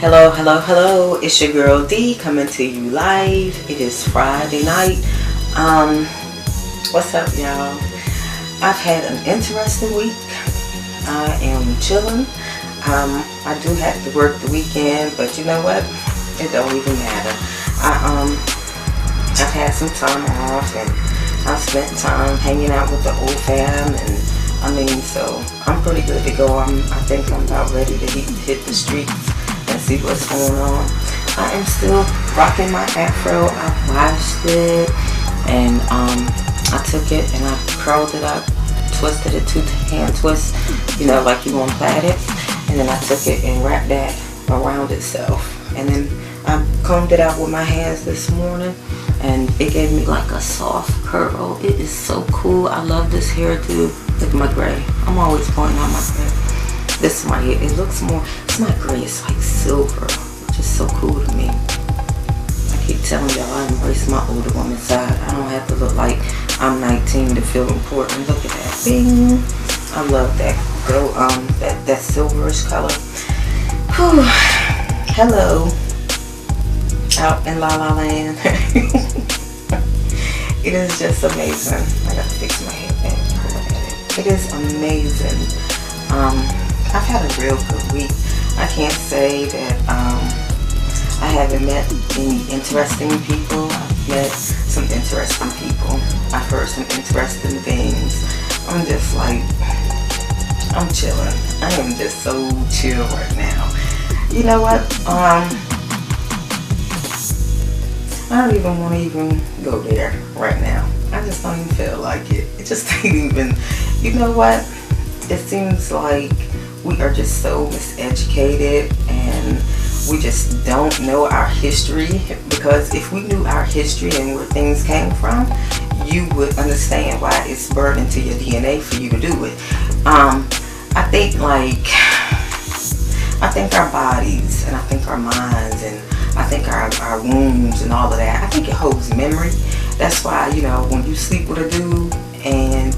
Hello, hello, hello. It's your girl D coming to you live. It is Friday night. What's up, y'all? I've had an interesting week. I am chilling. I do have to work the weekend, but you know what? It don't even matter. I've had some time off, and I've spent time hanging out with the old fam, and so I'm pretty good to go. I think I'm about ready to hit the streets and see what's going on. I am still rocking my afro. I washed it, and I took it and I curled it up, twisted it 2-hand twists, like you want to plait it, and then I took it and wrapped that around itself, and then I combed it out with my hands this morning, and it gave me like a soft curl. It is so cool. I love this hairdo. Look at my gray. I'm always pointing out my gray. This is my hair. It looks more, it's not gray, it's like silver, which is so cool to me. I keep telling y'all I embrace my older woman side. I don't have to look like I'm 19 to feel important. Look at that. Bing. I love that gold, that silverish color. Whew. Hello. Out in La La Land. It is just amazing. I gotta fix my hair back. It is amazing. I've had a real good week. I can't say that I haven't met any interesting people. I've met some interesting people. I've heard some interesting things. I'm just like, I'm chilling. I am just so chill right now. You know what? I don't even want to even go there right now. I just don't even feel like it. It just ain't even, you know what? It seems like we are just so miseducated, and we just don't know our history, because if we knew our history and where things came from, you would understand why it's burned into your DNA for you to do it. I think our bodies, and I think our minds, and I think our wombs and all of that, I think it holds memory. That's why, when you sleep with a dude and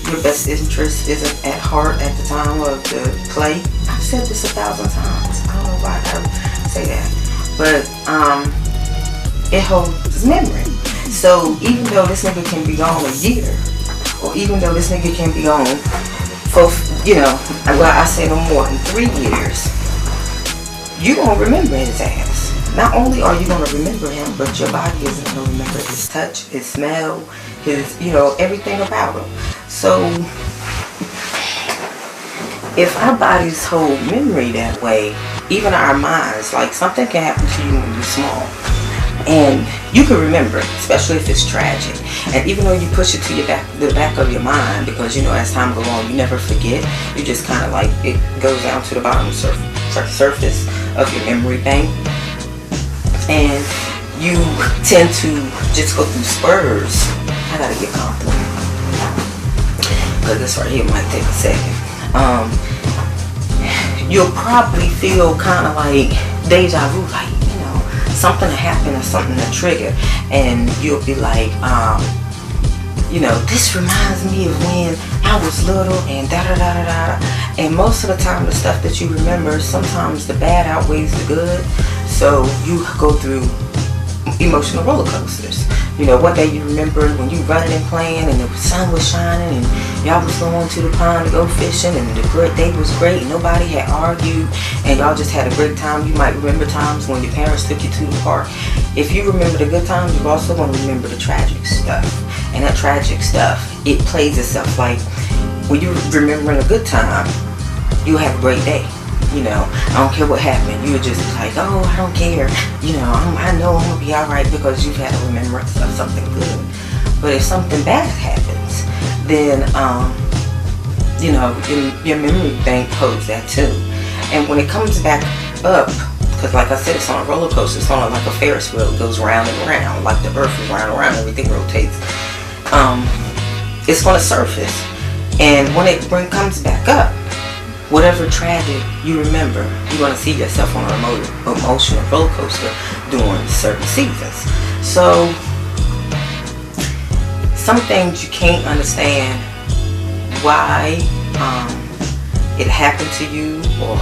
your best interest isn't at heart at the time of the play. I've said this 1,000 times. I don't know why I gotta say that. But it holds memory. So even though this nigga can be gone a year, or even though this nigga can be gone for, I say no more than 3 years, you gonna remember his ass. Not only are you gonna remember him, but your body isn't gonna remember his touch, his smell, his, everything about him. So if our bodies hold memory that way, even our minds, like something can happen to you when you're small, and you can remember it, especially if it's tragic. And even though you push it to the back of your mind, because as time goes on, you never forget. You just kind of like, it goes down to the bottom surface of your memory bank, and you tend to just go through spurs. I gotta get comfortable, because this right here might take a second. You'll probably feel kind of like deja vu, like something to happen or something to trigger, and you'll be like, this reminds me of when I was little, and da da da da da. And most of the time, the stuff that you remember, sometimes the bad outweighs the good. So you go through emotional roller coasters. One day you remember when you running and playing, and the sun was shining, and y'all was going to the pond to go fishing, and the day was great, and nobody had argued, and y'all just had a great time. You might remember times when your parents took you to the park. If you remember the good times, you also want to remember the tragic stuff. And that tragic stuff, it plays itself. Like when you're remembering a good time, you'll have a great day. I don't care what happened. You would just be like, oh, I don't care. I know I'm going to be alright, because you've had a remembrance of something good. But if something bad happens, then, your memory bank holds that too. And when it comes back up, because like I said, it's on a roller coaster. It's on like a Ferris wheel. It goes round and round, like the earth is round and round. Everything rotates. It's going to surface. And when it comes back up, whatever tragic you remember, you're going to see yourself on an emotional roller coaster during certain seasons. So some things you can't understand why it happened to you, or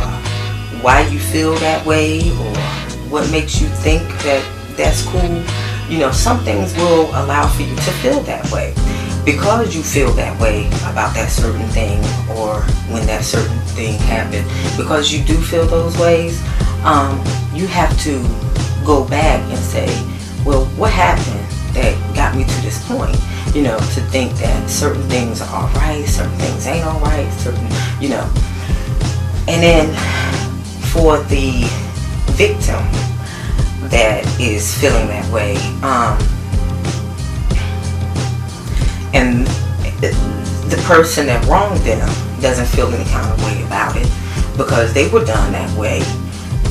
why you feel that way, or what makes you think that that's cool. You know, some things will allow for you to feel that way because you feel that way about that certain thing, or when that certain thing happened. Because you do feel those ways, you have to go back and say, well, what happened that got me to this point? You know, to think that certain things are alright, certain things ain't alright, certain, you know. And then for the victim that is feeling that way, and the person that wronged them doesn't feel any kind of way about it because they were done that way,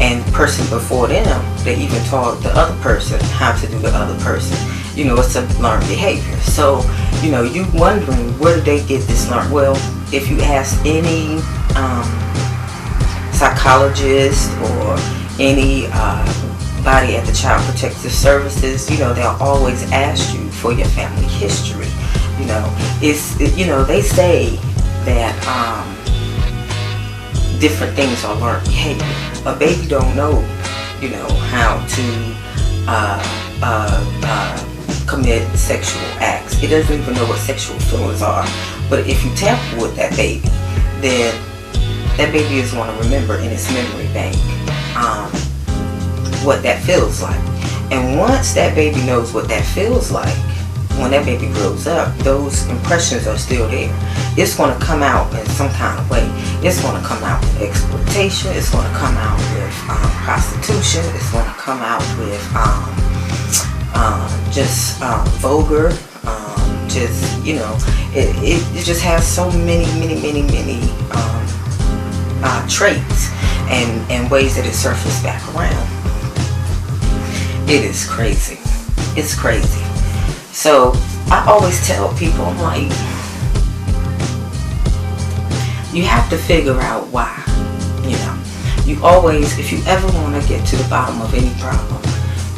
and the person before them, they even taught the other person how to do the other person. You know, it's a learned behavior. So, you know, you wondering, where did they get this learned? Well, if you ask any psychologist or any body at the Child Protective Services, you know, they'll always ask you for your family history. You know, you know, they say that different things are learned behavior. A baby don't know, you know, how to commit sexual acts. It doesn't even know what sexual feelings are. But if you tamper with that baby, then that baby is going to remember in its memory bank what that feels like. And once that baby knows what that feels like, when that baby grows up, those impressions are still there. It's going to come out in some kind of way. It's going to come out with exploitation. It's going to come out with prostitution. It's going to come out with just vulgar, just, you know, it just has so many traits and ways that it surfaces back around. It is crazy. It's crazy. So I always tell people, I'm like, you have to figure out why. You know, you always, if you ever want to get to the bottom of any problem,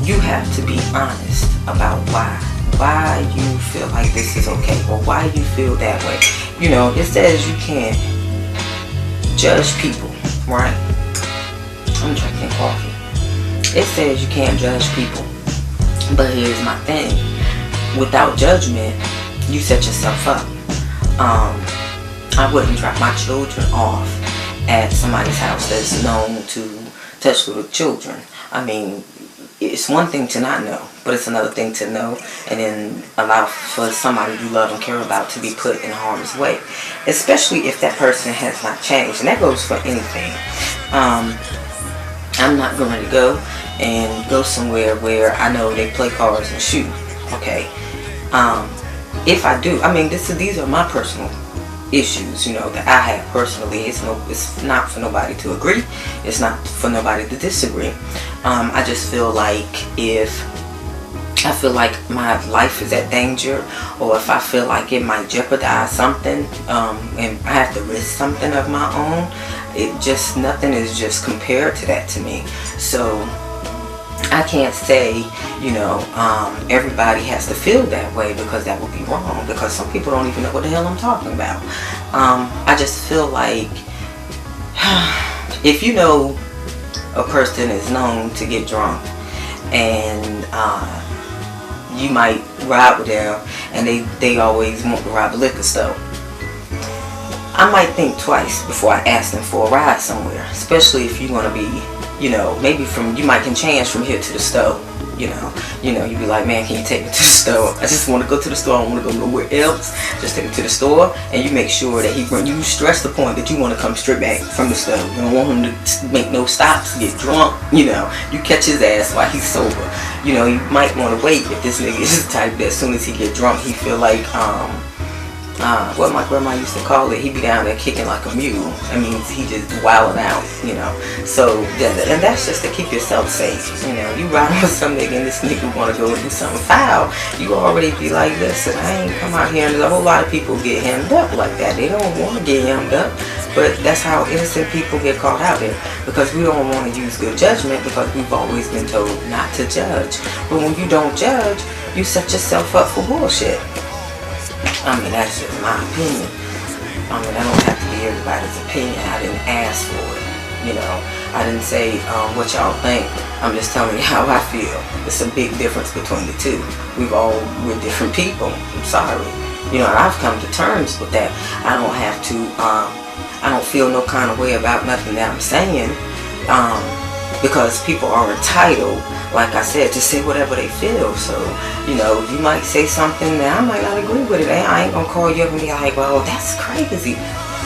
you have to be honest about why you feel like this is okay, or why you feel that way. You know, it says you can't judge people, right? I'm drinking coffee. It says you can't judge people, but here's my thing: without judgment, you set yourself up. I wouldn't drop my children off at somebody's house that's known to touch little children. I mean, it's one thing to not know, but it's another thing to know and then allow for somebody you love and care about to be put in harm's way, especially if that person has not changed. And that goes for anything. I'm not going to go somewhere where I know they play cards and shoot. Okay. If I do, I mean, these are my personal issues, you know, that I have personally. It's not for nobody to agree. It's not for nobody to disagree. I just feel like if I feel like my life is at danger, or if I feel like it might jeopardize something, and I have to risk something of my own, nothing is just compared to that to me. So I can't say, you know, everybody has to feel that way, because that would be wrong, because some people don't even know what the hell I'm talking about. I just feel like if you know a person is known to get drunk, and you might ride with them, and they always want to rob a liquor store, I might think twice before I ask them for a ride somewhere, especially if you're going to be, you know, maybe you might can change from here to the store. You know, you be like, man, can you take me to the store? I just want to go to the store. I don't want to go nowhere else. Just take me to the store, and you make sure that you stress the point that you want to come straight back from the store. You don't want him to make no stops, get drunk. You know, you catch his ass while he's sober. You know, you might want to wait if this nigga is the type that as soon as he get drunk, he feel like what my grandma used to call it, he be down there kicking like a mule. I mean, he just wilding out, you know. So, and that's just to keep yourself safe. You know, you riding with some nigga and this nigga want to go and do something foul, you already be like, listen, I ain't come out here. And a whole lot of people get hemmed up like that. They don't want to get hemmed up, but that's how innocent people get caught out there, because we don't want to use good judgment, because we've always been told not to judge. But when you don't judge, you set yourself up for bullshit. I mean, that's just my opinion. I mean, I don't have to be everybody's opinion. I didn't ask for it, you know. I didn't say what y'all think. I'm just telling you how I feel. It's a big difference between the two. We're different people. I'm sorry. You know, I've come to terms with that. I don't have to, I don't feel no kind of way about nothing that I'm saying, because people are entitled, like I said, to say whatever they feel. So, you know, you might say something that I might not agree with it. I ain't gonna call you up and be like, well, that's crazy.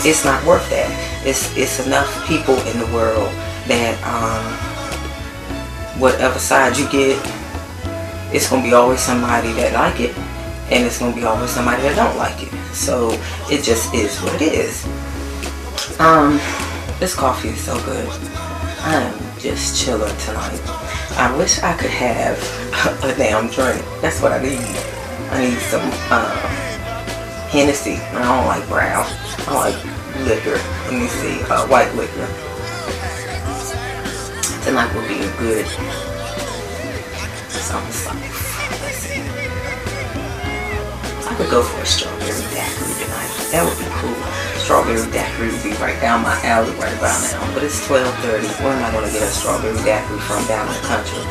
It's not worth that. It's enough people in the world that, whatever side you get, it's gonna be always somebody that like it, and it's gonna be always somebody that don't like it. So it just is what it is. This coffee is so good. I am just chilling tonight. I wish I could have a damn drink. That's what I need. I need some Hennessy. I don't like brown. I like liquor. Let me see, white liquor. Tonight will be good. So let's see. I could go for a strawberry daiquiri tonight. That would be cool. Strawberry daiquiri would be right down my alley right about now. But it's 12:30. Where am I going to get a strawberry daiquiri from down in the country?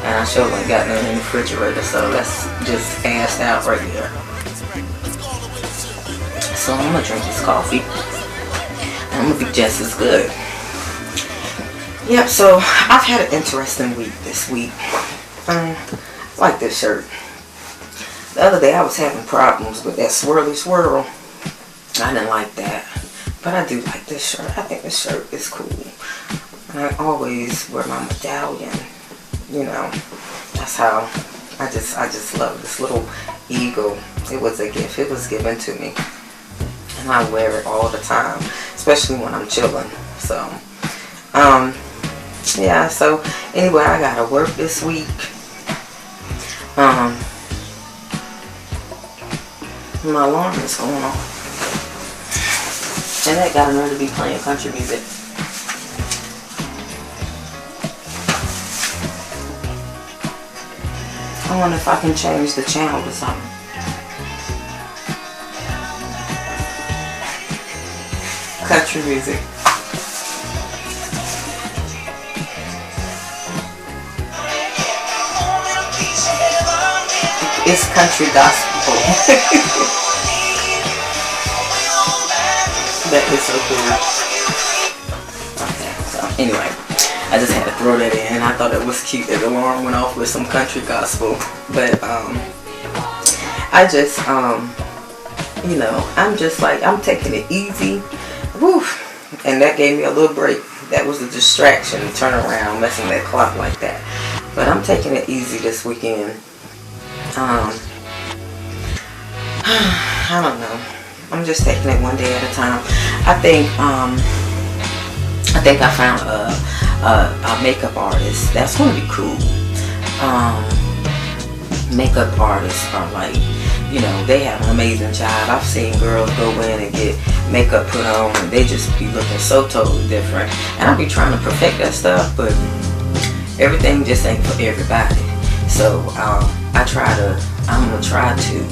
And I sure ain't got nothing in the refrigerator, so that's just assed out right there. So I'm going to drink this coffee. And I'm going to be just as good. Yep, so I've had an interesting week this week. I like this shirt. The other day I was having problems with that swirly swirl. I didn't like that. But I do like this shirt. I think this shirt is cool. And I always wear my medallion. You know, that's how I just love this little eagle. It was a gift. It was given to me. And I wear it all the time. Especially when I'm chilling. So, yeah, so anyway, I gotta work this week. My alarm is going off. And that got a nerve to be playing country music. I wonder if I can change the channel to something. Country music. It's country gospel. That is so cool. Okay, so anyway, I just had to throw that in. I thought it was cute that the alarm went off with some country gospel. But I just you know, I'm just like, I'm taking it easy. Woo! And that gave me a little break. That was a distraction to turn around messing that clock like that. But I'm taking it easy this weekend. I don't know. I'm just taking it one day at a time. I think I found a makeup artist. That's gonna be cool. Makeup artists are like, you know, they have an amazing job. I've seen girls go in and get makeup put on and they just be looking so totally different. And I be trying to perfect that stuff, but everything just ain't for everybody. So I'm gonna try to,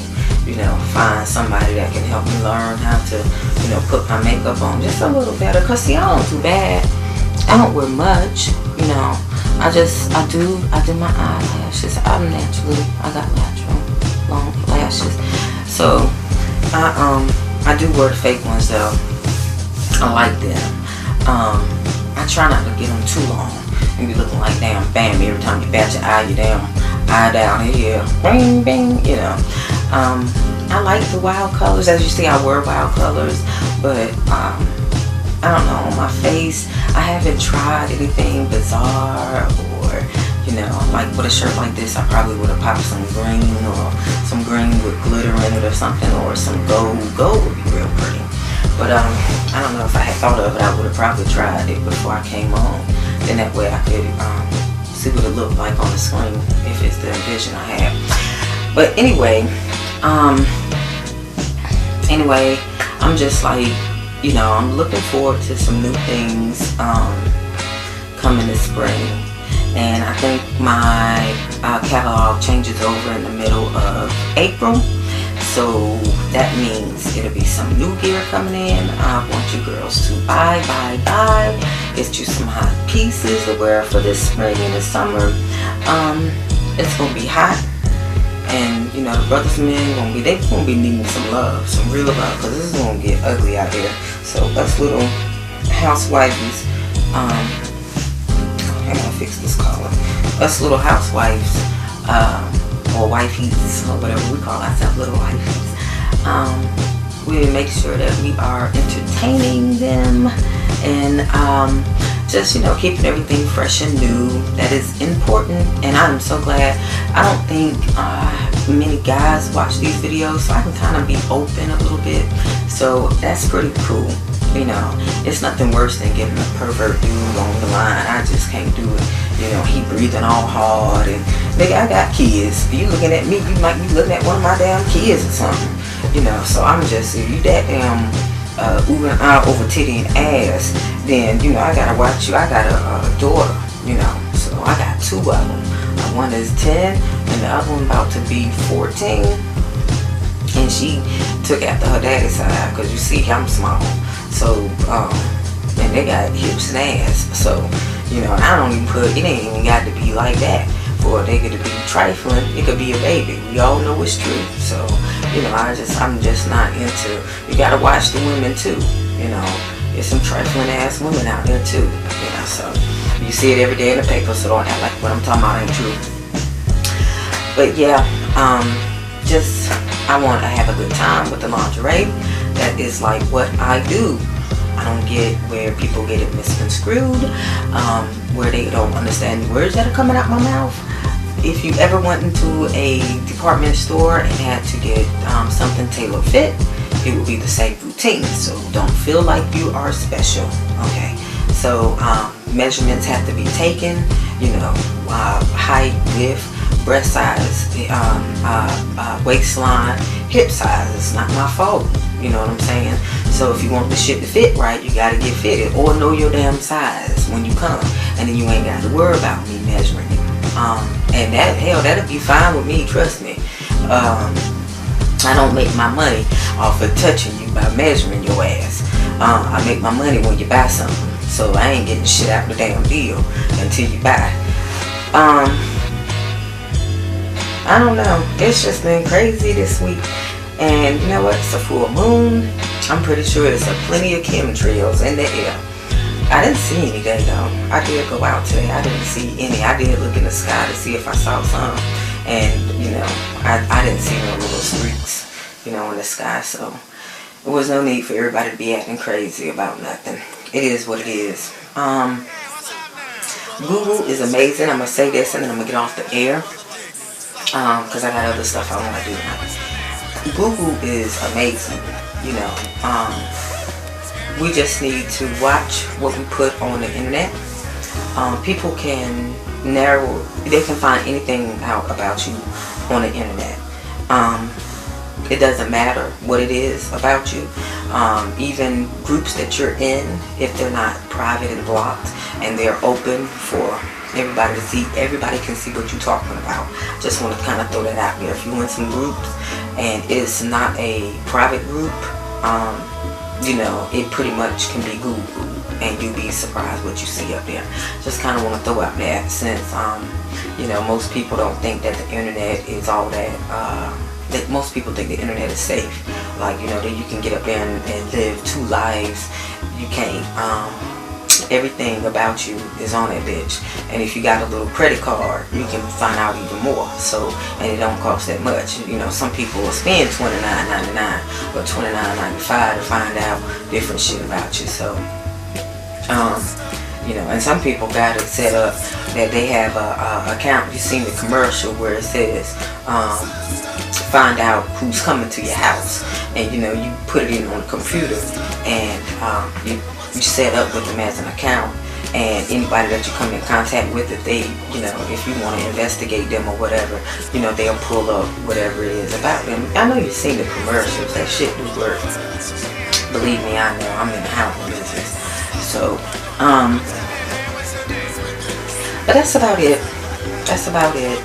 you know, find somebody that can help me learn how to, you know, put my makeup on just a little better. Cause see, I don't do bad. I don't wear much, you know. I do my eyelashes. I got natural long lashes. So I do wear the fake ones though. I like them. I try not to get them too long. You be looking like damn Bambi every time you bat your eye, you damn eye down here, bing bing, you know. I like the wild colors. As you see, I wear wild colors, but I don't know, on my face I haven't tried anything bizarre, or you know, like with a shirt like this I probably would have popped some green, or some green with glitter in it or something, or some gold would be real pretty. But I don't know, if I had thought of it I would have probably tried it before I came home. Then that way I could see what it looked like on the screen, if it's the vision I have. But anyway, I'm just like, you know, I'm looking forward to some new things coming this spring. And I think my catalog changes over in the middle of April. So that means it'll be some new gear coming in. I want you girls to buy. Get you some hot pieces to wear for this spring and the summer. It's gonna be hot, and you know the brothers and men gonna be needing some love, some real love, because this is gonna get ugly out there. So us little housewives, I'm gonna fix this collar. Us little housewives, or wifeys, or whatever we call ourselves, little wifeys. We make sure that we are entertaining them and just, you know, keeping everything fresh and new. That is important, and I'm so glad. I don't think many guys watch these videos, so I can kind of be open a little bit. So that's pretty cool. You know, it's nothing worse than getting a pervert dude on the line. I just can't do it. You know, he breathing all hard, and nigga, I got kids. If you looking at me, you might be looking at one of my damn kids or something. You know, so I'm just, if you that damn oohing out over titty and ass, then, you know, I gotta watch you. I got a daughter, you know, so I got two of them. One is 10 and the other one about to be 14, and she took after her daddy's side, because you see I'm small, so and they got hips and ass, so, you know, I don't even put, it ain't even got to be like that for a nigga to be trifling. It could be a baby. We all know it's true. So, you know, I'm just not into, you gotta watch the women too, you know. There's some trifling ass women out there too, you know, so you see it every day in the paper, so don't act like what I'm talking about ain't true. But yeah, I want to have a good time with the lingerie. That is like what I do. I don't get where people get it misconstrued, where they don't understand the words that are coming out my mouth. If you ever went into a department store and had to get something tailor fit, it will be the same routine. So don't feel like you are special, okay? So measurements have to be taken, you know, height, width, breast size, waistline, hip size. It's not my fault, you know what I'm saying? So if you want the shit to fit right, you gotta get fitted, or know your damn size when you come, and then you ain't got to worry about me measuring it. And that'll be fine with me, trust me. I don't make my money off of touching you by measuring your ass. I make my money when you buy something, so I ain't getting shit out the damn deal until you buy. I don't know, it's just been crazy this week, and you know what, it's a full moon. I'm pretty sure there's plenty of chemtrails in the air. I didn't see any today though. I did go out today. I didn't see any. I did look in the sky to see if I saw some, and you know, I didn't see no little streaks, you know, in the sky. So there was no need for everybody to be acting crazy about nothing. It is what it is. Google is amazing. I'm gonna say this and then I'm gonna get off the air, because I got other stuff I want to do now. Google is amazing. You know, we just need to watch what we put on the internet. People can they can find anything out about you on the internet. It doesn't matter what it is about you. Even groups that you're in, if they're not private and blocked and they're open for everybody to see, everybody can see what you're talking about. Just want to kind of throw that out there. If you're in some groups and it's not a private group, you know, it pretty much can be Google, and you'll be surprised what you see up there. Just kind of want to throw out that, since you know, most people don't think that the internet is all that. That most people think the internet is safe. Like, you know, that you can get up there and live two lives. You can't. Everything about you is on that bitch, and if you got a little credit card, you can find out even more. So, and it don't cost that much. You know, some people will spend $29.99 or $29.95 to find out different shit about you. So, you know, and some people got it set up that they have a account. You seen the commercial where it says find out who's coming to your house, and you know, you put it in on the computer, and you set up with them as an account, and anybody that you come in contact with, if they, you know, if you want to investigate them or whatever, you know, they'll pull up whatever it is about them. I know you've seen the commercials. That shit do work. Believe me, I know. I'm in the housing business. So, but that's about it. That's about it.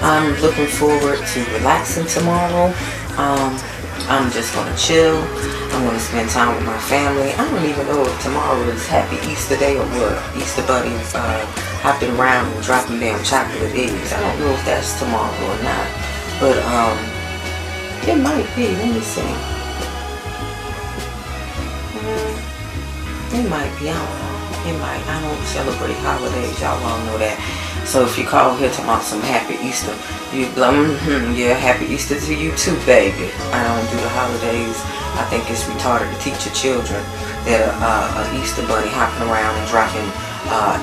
I'm looking forward to relaxing tomorrow. I'm just gonna chill. I'm gonna spend time with my family. I don't even know if tomorrow is Happy Easter Day or what. Easter Bunny hopping around and dropping damn chocolate eggs. I don't know if that's tomorrow or not, but it might be. Let me see. It might be. I don't know. It might. I don't celebrate holidays. Y'all all know that. So if you call here talking about some Happy Easter, you be like, yeah, Happy Easter to you too, baby. I don't do the holidays. I think it's retarded to teach your children that a Easter bunny hopping around and dropping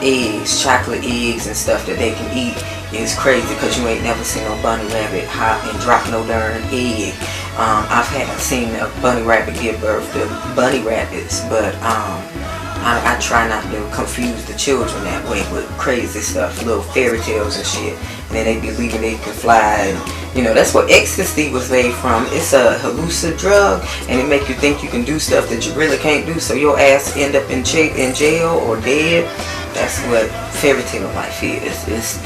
eggs, chocolate eggs and stuff that they can eat is crazy, because you ain't never seen no bunny rabbit hop and drop no darn egg. I've seen a bunny rabbit give birth to bunny rabbits, but I try not to confuse the children that way with crazy stuff, little fairy tales and shit. And then they believing they can fly. And, you know, that's what ecstasy was made from. It's a hallucinogenic drug, and it make you think you can do stuff that you really can't do. So your ass end up in jail or dead. That's what fairy tale life is. It's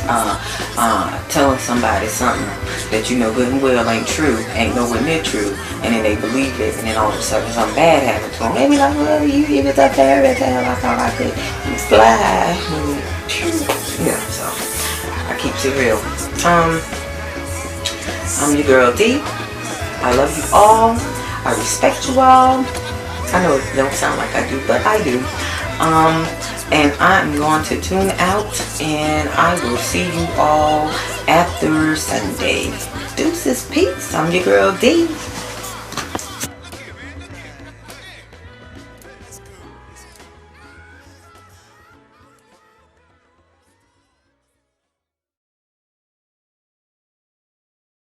telling somebody something that you know good and well ain't true, ain't nowhere near true, and then they believe it, and then all of a sudden something bad happens to them. They be like, well, it was a fairy tale. I thought I could fly. Yeah, so I keep it real. I'm your girl D. I love you all. I respect you all. I know it don't sound like I do, but I do. And I'm going to tune out, and I will see you all after Sunday. Deuces, peace. I'm your girl D.